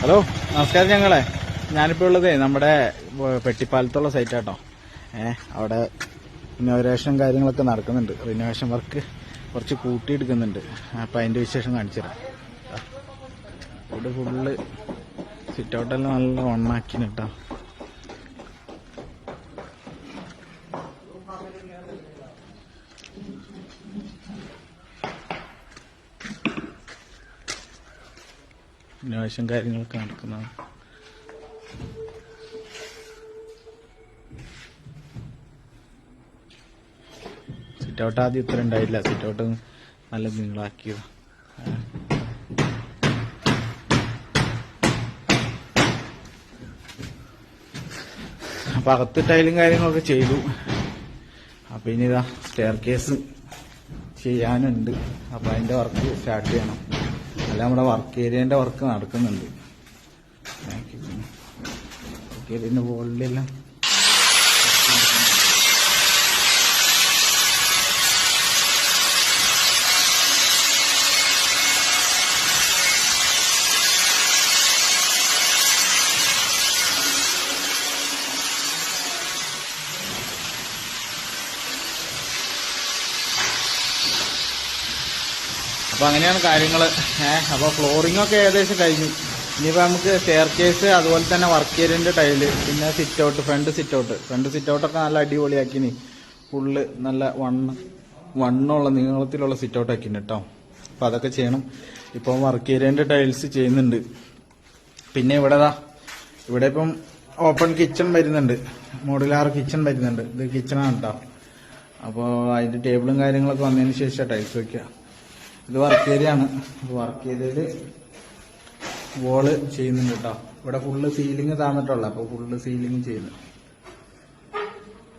Hello നമസ്കാരം. ഞാനിപ്പോൾ ഉള്ളത് നമ്മുടെ പെട്ടിപ്പാലത്തുള്ള സൈറ്റാട്ടോ. അവിടെ റിനോവേഷൻ കാര്യങ്ങളൊക്കെ നടക്കുന്നുണ്ട്. റിനോവേഷൻ വർക്ക് കുറച്ച് കൂട്ടിയെടുക്കുന്നുണ്ട്. അപ്പം അതിൻ്റെ വിശേഷം കാണിച്ചു തരാം. ഇവിടെ ഫുള്ള് സിറ്റ് ഔട്ടെല്ലാം നല്ല ഒണ്ണാക്കിന് കേട്ടോ. റിനോവേഷൻ കാര്യങ്ങളൊക്കെ നടക്കുന്നതാണ്. സിറ്റ് ഔട്ട് ആദ്യം ഇത്ര ഉണ്ടായില്ല. സിറ്റ് ഔട്ട് നല്ല നീളാക്കിയത്. അപ്പൊ അകത്ത് ടൈലും കാര്യങ്ങളൊക്കെ ചെയ്തു. അപ്പൊ ഇനി ഇതാ സ്റ്റെയർ കേസ് ചെയ്യാനുണ്ട്. അപ്പൊ അതിന്റെ വർക്ക് സ്റ്റാർട്ട് ചെയ്യണം. അല്ല, നമ്മുടെ വർക്ക് ഏരിയന്റെ വർക്ക് നടക്കുന്നുണ്ട്. വർക്ക് ഏരിയന്റെ വോളിലെല്ലാം അപ്പൊ അങ്ങനെയാണ് കാര്യങ്ങള്. അപ്പൊ ഫ്ലോറിംഗ് ഒക്കെ ഏകദേശം കഴിഞ്ഞു. ഇനിയിപ്പോ നമുക്ക് സ്റ്റെയർ കേസ്, അതുപോലെ തന്നെ വർക്ക് ഏരിയന്റെ ടൈല്, പിന്നെ സിറ്റ് ഔട്ട്, ഫ്രണ്ട് സിറ്റ് ഔട്ടൊക്കെ നല്ല അടിപൊളിയാക്കിനി. ഫുള്ള് നല്ല വണ്ണമുള്ള നീളത്തിലുള്ള സിറ്റ് ഔട്ട് ആക്കിന് കേട്ടോ. അപ്പൊ അതൊക്കെ ചെയ്യണം. ഇപ്പൊ വർക്ക് ഏരിയന്റെ ടൈൽസ് ചെയ്യുന്നുണ്ട്. പിന്നെ ഇവിടെ ഇപ്പം ഓപ്പൺ കിച്ചൺ വരുന്നുണ്ട്. മോഡുലാർ കിച്ചൺ വരുന്നുണ്ട്. ഇത് കിച്ചണാണ് കേട്ടോ. അപ്പോൾ അതിന്റെ ടേബിളും കാര്യങ്ങളൊക്കെ വന്നതിന് ശേഷം ടൈൽസ് വെക്കുക. ഇത് വർക്ക് ഏരിയ ആണ്. വർക്ക് ഏരിയയില് വോള് ചെയ്യുന്നുണ്ട് കേട്ടോ. ഇവിടെ ഫുള്ള് സീലിംഗ് താന്നിട്ടുള്ള. അപ്പൊ ഫുള്ള് സീലിംഗ് ചെയ്യുന്നു.